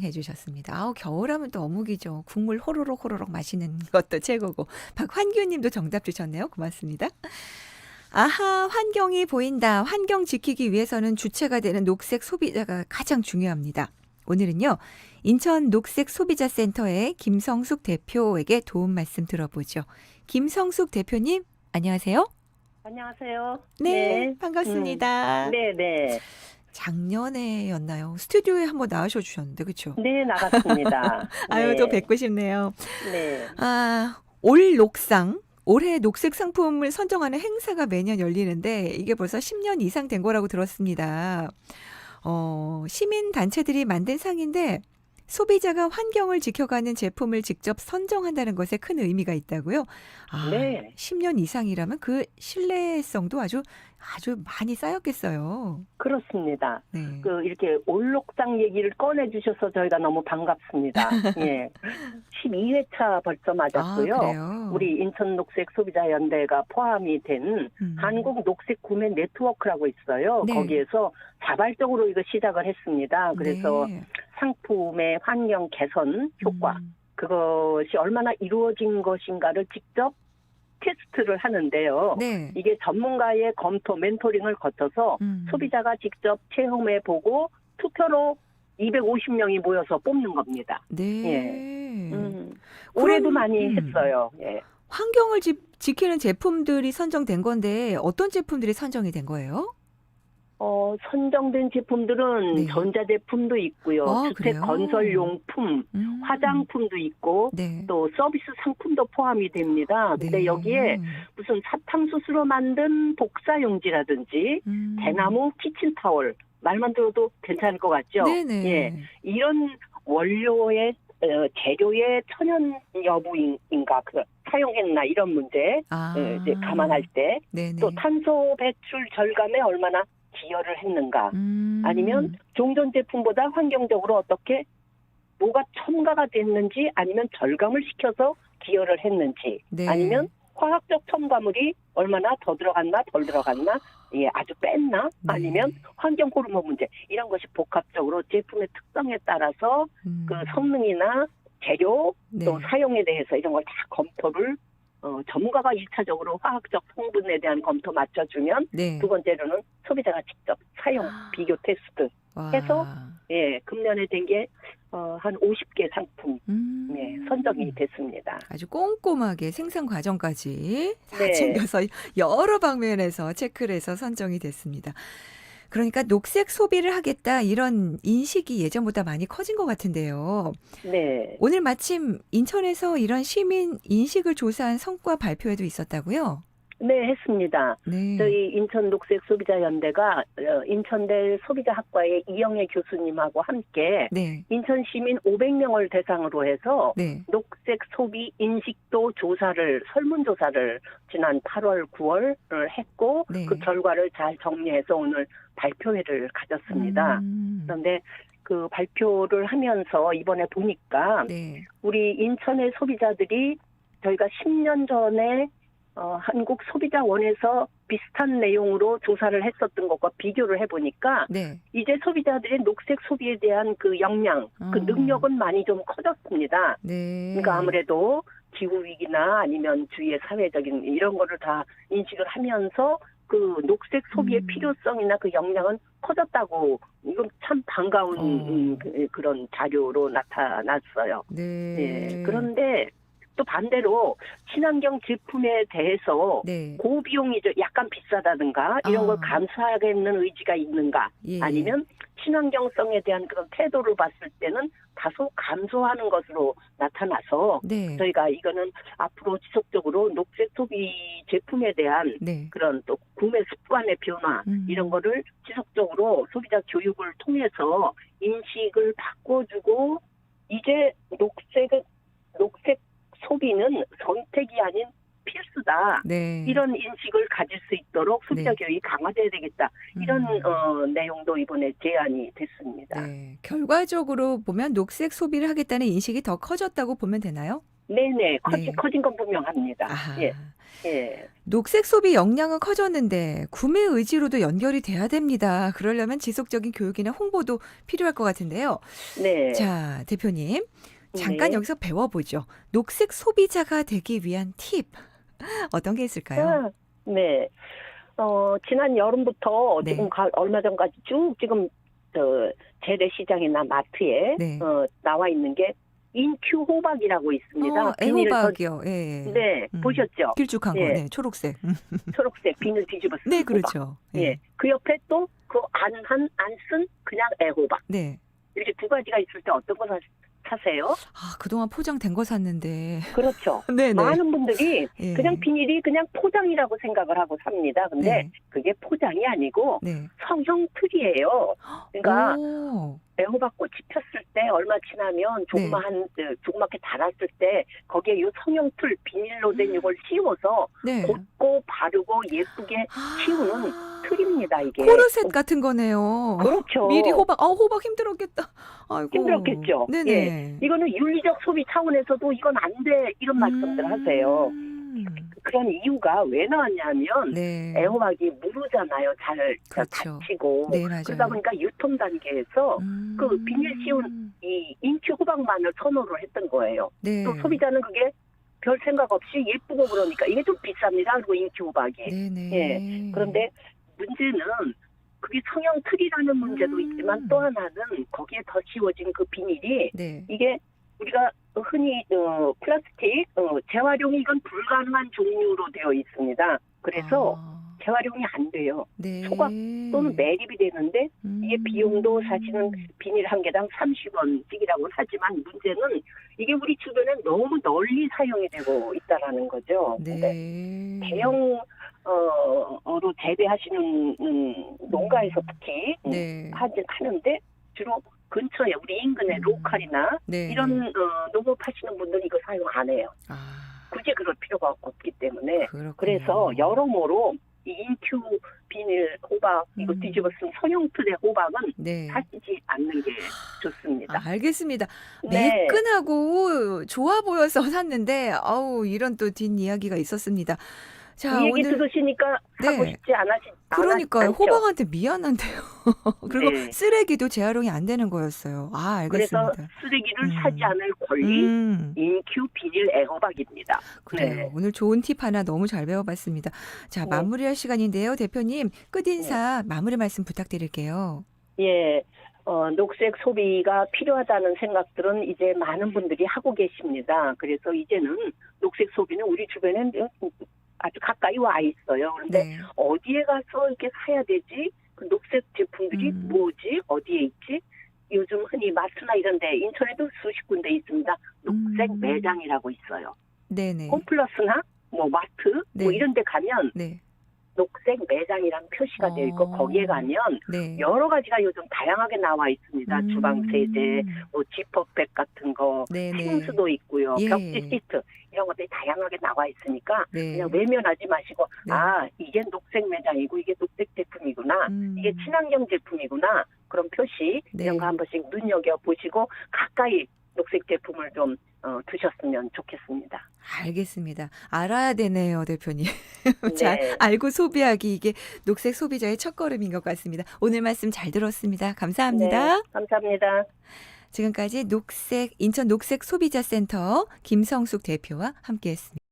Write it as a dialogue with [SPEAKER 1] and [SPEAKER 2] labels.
[SPEAKER 1] 해주셨습니다. 아우, 겨울하면 또 어묵이죠. 국물 호로록 호로록 마시는 것도 최고고. 박환규님도 정답 주셨네요. 고맙습니다. 아하, 환경이 보인다. 환경 지키기 위해서는 주체가 되는 녹색 소비자가 가장 중요합니다. 오늘은요, 인천 녹색 소비자 센터의 김성숙 대표에게 도움 말씀 들어보죠. 김성숙 대표님, 안녕하세요.
[SPEAKER 2] 안녕하세요.
[SPEAKER 1] 네, 반갑습니다.
[SPEAKER 2] 네.
[SPEAKER 1] 작년에였나요? 스튜디오에 한번 나와셔 주셨는데, 그렇죠?
[SPEAKER 2] 네, 나갔습니다.
[SPEAKER 1] 아유,
[SPEAKER 2] 네.
[SPEAKER 1] 또 뵙고 싶네요.
[SPEAKER 2] 네.
[SPEAKER 1] 아, 올 녹상. 올해 녹색 상품을 선정하는 행사가 매년 열리는데 이게 벌써 10년 이상 된 거라고 들었습니다. 시민 단체들이 만든 상인데 소비자가 환경을 지켜가는 제품을 직접 선정한다는 것에 큰 의미가 있다고요. 아,
[SPEAKER 2] 네.
[SPEAKER 1] 10년 이상이라면 그 신뢰성도 아주 많이 쌓였겠어요.
[SPEAKER 2] 그렇습니다.
[SPEAKER 1] 네.
[SPEAKER 2] 이렇게 올록상 얘기를 꺼내주셔서 저희가 너무 반갑습니다. 예. 12회차 벌써 맞았고요.
[SPEAKER 1] 아, 그래요?
[SPEAKER 2] 우리 인천 녹색 소비자 연대가 포함이 된 한국 녹색 구매 네트워크라고 있어요.
[SPEAKER 1] 네.
[SPEAKER 2] 거기에서 자발적으로 이거 시작을 했습니다. 그래서
[SPEAKER 1] 네.
[SPEAKER 2] 상품의 환경 개선 효과, 그것이 얼마나 이루어진 것인가를 직접 테스트를 하는데요.
[SPEAKER 1] 네.
[SPEAKER 2] 이게 전문가의 검토, 멘토링을 거쳐서 소비자가 직접 체험해보고 투표로 250명이 모여서 뽑는 겁니다.
[SPEAKER 1] 네.
[SPEAKER 2] 예. 올해도
[SPEAKER 1] 그럼,
[SPEAKER 2] 많이 했어요. 예.
[SPEAKER 1] 환경을 지키는 제품들이 선정된 건데 어떤 제품들이 선정이 된 거예요?
[SPEAKER 2] 선정된 제품들은
[SPEAKER 1] 네.
[SPEAKER 2] 전자제품도 있고요.
[SPEAKER 1] 아,
[SPEAKER 2] 주택
[SPEAKER 1] 그래요?
[SPEAKER 2] 건설용품, 화장품도 있고
[SPEAKER 1] 네.
[SPEAKER 2] 또 서비스 상품도 포함이 됩니다. 근데
[SPEAKER 1] 네.
[SPEAKER 2] 여기에 무슨 사탕수수로 만든 복사용지라든지 대나무 키친타월, 말만 들어도 괜찮을 것 같죠?
[SPEAKER 1] 네네.
[SPEAKER 2] 예, 이런 원료의 재료의 천연 여부인가 사용했나 이런 문제 이제 감안할 때
[SPEAKER 1] 네네.
[SPEAKER 2] 또 탄소 배출 절감에 얼마나 기여를 했는가 아니면 종전 제품보다 환경적으로 어떻게 뭐가 첨가가 됐는지 아니면 절감을 시켜서 기여를 했는지
[SPEAKER 1] 네.
[SPEAKER 2] 아니면 화학적 첨가물이 얼마나 더 들어갔나 덜 들어갔나 예, 아주 뺐나
[SPEAKER 1] 네.
[SPEAKER 2] 아니면 환경 호르몬 문제 이런 것이 복합적으로 제품의 특성에 따라서 그 성능이나 재료
[SPEAKER 1] 네.
[SPEAKER 2] 또 사용에 대해서 이런 걸 다 검토를 전문가가 1차적으로 화학적 성분에 대한 검토 맞춰주면
[SPEAKER 1] 네.
[SPEAKER 2] 두 번째로는 소비자가 직접 사용 비교 테스트
[SPEAKER 1] 와.
[SPEAKER 2] 해서 예, 금년에 된 게 한 50개 상품 예, 선정이 됐습니다.
[SPEAKER 1] 아주 꼼꼼하게 생산 과정까지 다
[SPEAKER 2] 네.
[SPEAKER 1] 챙겨서 여러 방면에서 체크를 해서 선정이 됐습니다. 그러니까 녹색 소비를 하겠다 이런 인식이 예전보다 많이 커진 것 같은데요.
[SPEAKER 2] 네.
[SPEAKER 1] 오늘 마침 인천에서 이런 시민 인식을 조사한 성과 발표회도 있었다고요?
[SPEAKER 2] 네, 했습니다.
[SPEAKER 1] 네.
[SPEAKER 2] 저희 인천 녹색 소비자 연대가 인천대 소비자학과의 이영애 교수님하고 함께
[SPEAKER 1] 네.
[SPEAKER 2] 인천 시민 500명을 대상으로 해서
[SPEAKER 1] 네.
[SPEAKER 2] 녹색 소비 인식도 조사를 설문조사를 지난 8월, 9월을 했고
[SPEAKER 1] 네.
[SPEAKER 2] 그 결과를 잘 정리해서 오늘 발표회를 가졌습니다. 그런데 그 발표를 하면서 이번에 보니까
[SPEAKER 1] 네.
[SPEAKER 2] 우리 인천의 소비자들이 저희가 10년 전에 한국 소비자원에서 비슷한 내용으로 조사를 했었던 것과 비교를 해보니까
[SPEAKER 1] 네.
[SPEAKER 2] 이제 소비자들의 녹색 소비에 대한 그 역량, 그 능력은 많이 좀 커졌습니다.
[SPEAKER 1] 네.
[SPEAKER 2] 그러니까 아무래도 기후위기나 아니면 주위의 사회적인 이런 거를 다 인식을 하면서 그 녹색 소비의 필요성이나 그 역량은 커졌다고 이건 참 반가운 그런 자료로 나타났어요.
[SPEAKER 1] 네.
[SPEAKER 2] 예, 그런데 또 반대로 친환경 제품에 대해서
[SPEAKER 1] 네.
[SPEAKER 2] 고비용이죠. 약간 비싸다든가 이런 걸 감수하겠는 의지가 있는가
[SPEAKER 1] 예.
[SPEAKER 2] 아니면 친환경성에 대한 그런 태도를 봤을 때는 다소 감소하는 것으로 나타나서
[SPEAKER 1] 네.
[SPEAKER 2] 저희가 이거는 앞으로 지속적으로 녹색 소비 제품에 대한
[SPEAKER 1] 네.
[SPEAKER 2] 그런 또 구매 습관의 변화 이런 거를 지속적으로 소비자 교육을 통해서 인식을 바꿔주고 이제 녹색 소비는 선택이 아닌 필수다.
[SPEAKER 1] 네.
[SPEAKER 2] 이런 인식을 가질 수 있도록 소비자
[SPEAKER 1] 네.
[SPEAKER 2] 교육이 강화돼야 되겠다. 이런 내용도 이번에 제안이 됐습니다.
[SPEAKER 1] 네. 결과적으로 보면 녹색 소비를 하겠다는 인식이 더 커졌다고 보면 되나요?
[SPEAKER 2] 네네.
[SPEAKER 1] 네.
[SPEAKER 2] 커진 건 분명합니다.
[SPEAKER 1] 아하.
[SPEAKER 2] 예. 예.
[SPEAKER 1] 녹색 소비 역량은 커졌는데 구매 의지로도 연결이 돼야 됩니다. 그러려면 지속적인 교육이나 홍보도 필요할 것 같은데요.
[SPEAKER 2] 네.
[SPEAKER 1] 자, 대표님. 잠깐
[SPEAKER 2] 네.
[SPEAKER 1] 여기서 배워보죠. 녹색 소비자가 되기 위한 팁. 어떤 게 있을까요?
[SPEAKER 2] 아, 네. 지난 여름부터
[SPEAKER 1] 네.
[SPEAKER 2] 지금 얼마 전까지 쭉 지금 재래시장이나 마트에
[SPEAKER 1] 네.
[SPEAKER 2] 나와 있는 게 인큐 호박이라고 있습니다. 비닐을
[SPEAKER 1] 애호박이요. 예.
[SPEAKER 2] 네, 보셨죠?
[SPEAKER 1] 길쭉한 거.
[SPEAKER 2] 예.
[SPEAKER 1] 네, 초록색.
[SPEAKER 2] 초록색 비닐 뒤집어 쓴
[SPEAKER 1] 네,
[SPEAKER 2] 호박.
[SPEAKER 1] 그렇죠.
[SPEAKER 2] 예. 그 옆에 또 그 안 쓴 그냥 애호박.
[SPEAKER 1] 네.
[SPEAKER 2] 이렇게 두 가지가 있을 때 어떤 거 사세요?
[SPEAKER 1] 아, 그동안 포장된 거 샀는데.
[SPEAKER 2] 그렇죠.
[SPEAKER 1] 네네.
[SPEAKER 2] 많은 분들이
[SPEAKER 1] 예.
[SPEAKER 2] 그냥 비닐이 그냥 포장이라고 생각을 하고 삽니다. 근데
[SPEAKER 1] 네.
[SPEAKER 2] 그게 포장이 아니고
[SPEAKER 1] 네.
[SPEAKER 2] 성형 틀이에요. 그러니까
[SPEAKER 1] 오.
[SPEAKER 2] 애호박꽃이 폈을 때 얼마 지나면 조그맣게 자랐을 때 거기에 요 성형 틀 비닐로 된 이걸 씌워서
[SPEAKER 1] 네.
[SPEAKER 2] 곧고 바르고 예쁘게 키우는 틀입니다. 이게
[SPEAKER 1] 코르셋 같은 거네요.
[SPEAKER 2] 그렇죠.
[SPEAKER 1] 미리 호박 힘들었겠다. 아이고.
[SPEAKER 2] 힘들었겠죠.
[SPEAKER 1] 네네.
[SPEAKER 2] 예. 이거는 윤리적 소비 차원에서도 이건 안 돼 이런 말씀들 하세요. 그런 이유가 왜 나왔냐면
[SPEAKER 1] 네.
[SPEAKER 2] 애호박이 무르잖아요. 잘
[SPEAKER 1] 그렇죠.
[SPEAKER 2] 다치고
[SPEAKER 1] 네, 맞아요.
[SPEAKER 2] 그러다 보니까 유통 단계에서 그 비닐 씌운 이 인큐 호박만을 선호를 했던 거예요.
[SPEAKER 1] 네.
[SPEAKER 2] 또 소비자는 그게 별 생각 없이 예쁘고 그러니까 이게 좀 비쌉니다. 그리고 인큐 호박이.
[SPEAKER 1] 네네.
[SPEAKER 2] 예. 그런데 문제는 그게 성형 틀이라는 문제도 있지만 또 하나는 거기에 더 씌워진 그 비닐이
[SPEAKER 1] 네.
[SPEAKER 2] 이게 우리가 흔히 플라스틱 재활용이 이건 불가능한 종류로 되어 있습니다. 그래서 재활용이 안 돼요.
[SPEAKER 1] 네.
[SPEAKER 2] 소각 또는 매립이 되는데 이게 비용도 사실은 비닐 한 개당 30원씩이라고는 하지만 문제는 이게 우리 주변에 너무 널리 사용이 되고 있다라는 거죠.
[SPEAKER 1] 네.
[SPEAKER 2] 대형 어로 재배하시는 농가에서 특히
[SPEAKER 1] 네.
[SPEAKER 2] 하는데 주로 근처에 우리 인근의 로컬이나
[SPEAKER 1] 네.
[SPEAKER 2] 이런 농업 하시는 분들은 이거 사용 안 해요. 굳이 그럴 필요가 없기 때문에.
[SPEAKER 1] 그렇군요.
[SPEAKER 2] 그래서 여러모로 이 인큐 비닐 호박 이거 뒤집어 쓴 성형틀의 호박은
[SPEAKER 1] 네.
[SPEAKER 2] 사시지 않는 게 좋습니다.
[SPEAKER 1] 알겠습니다.
[SPEAKER 2] 네.
[SPEAKER 1] 매끈하고 좋아 보여서 샀는데 이런 또 뒷이야기가 있었습니다. 자,
[SPEAKER 2] 이 얘기
[SPEAKER 1] 오늘
[SPEAKER 2] 들으시니까 사고
[SPEAKER 1] 네.
[SPEAKER 2] 싶지
[SPEAKER 1] 그러니까요.
[SPEAKER 2] 않죠?
[SPEAKER 1] 호박한테 미안한데요. 그리고
[SPEAKER 2] 네.
[SPEAKER 1] 쓰레기도 재활용이 안 되는 거였어요.
[SPEAKER 2] 그래서
[SPEAKER 1] 알겠습니다.
[SPEAKER 2] 쓰레기를 사지 않을 권리 인큐 비닐 애호박입니다.
[SPEAKER 1] 그래요.
[SPEAKER 2] 네.
[SPEAKER 1] 오늘 좋은 팁 하나 너무 잘 배워봤습니다. 자,
[SPEAKER 2] 네.
[SPEAKER 1] 마무리할 시간인데요. 대표님, 끝인사 마무리 말씀 부탁드릴게요.
[SPEAKER 2] 예, 녹색 소비가 필요하다는 생각들은 이제 많은 분들이 하고 계십니다. 그래서 이제는 녹색 소비는 우리 주변에 아주 가까이 와 있어요. 그런데
[SPEAKER 1] 네.
[SPEAKER 2] 어디에 가서 이렇게 사야 되지? 그 녹색 제품들이 뭐지? 어디에 있지? 요즘 흔히 마트나 이런 데 인천에도 수십 군데 있습니다. 녹색 매장이라고 있어요.
[SPEAKER 1] 네네.
[SPEAKER 2] 홈플러스나 뭐 마트
[SPEAKER 1] 네.
[SPEAKER 2] 뭐 이런 데 가면
[SPEAKER 1] 네.
[SPEAKER 2] 녹색 매장이라는 표시가 되어 있고 거기에 가면
[SPEAKER 1] 네.
[SPEAKER 2] 여러 가지가 요즘 다양하게 나와 있습니다. 주방 세제, 뭐 지퍼백 같은 거,
[SPEAKER 1] 네네.
[SPEAKER 2] 펜스도 있고요.
[SPEAKER 1] 예.
[SPEAKER 2] 벽지 시트 이런 것들이 다양하게 나와 있으니까
[SPEAKER 1] 네.
[SPEAKER 2] 그냥 외면하지 마시고
[SPEAKER 1] 네.
[SPEAKER 2] 이게 녹색 매장이고 이게 녹색 제품이구나. 이게
[SPEAKER 1] 음.
[SPEAKER 2] 친환경 제품이구나. 그런 표시
[SPEAKER 1] 네.
[SPEAKER 2] 이런 거 한 번씩 눈여겨보시고 가까이 녹색 제품을 좀 두셨으면 좋겠습니다.
[SPEAKER 1] 알겠습니다. 알아야 되네요, 대표님.
[SPEAKER 2] 네.
[SPEAKER 1] 잘 알고 소비하기 이게 녹색 소비자의 첫걸음인 것 같습니다. 오늘 말씀 잘 들었습니다. 감사합니다.
[SPEAKER 2] 네, 감사합니다.
[SPEAKER 1] 지금까지 인천 녹색 소비자 센터 김성숙 대표와 함께했습니다.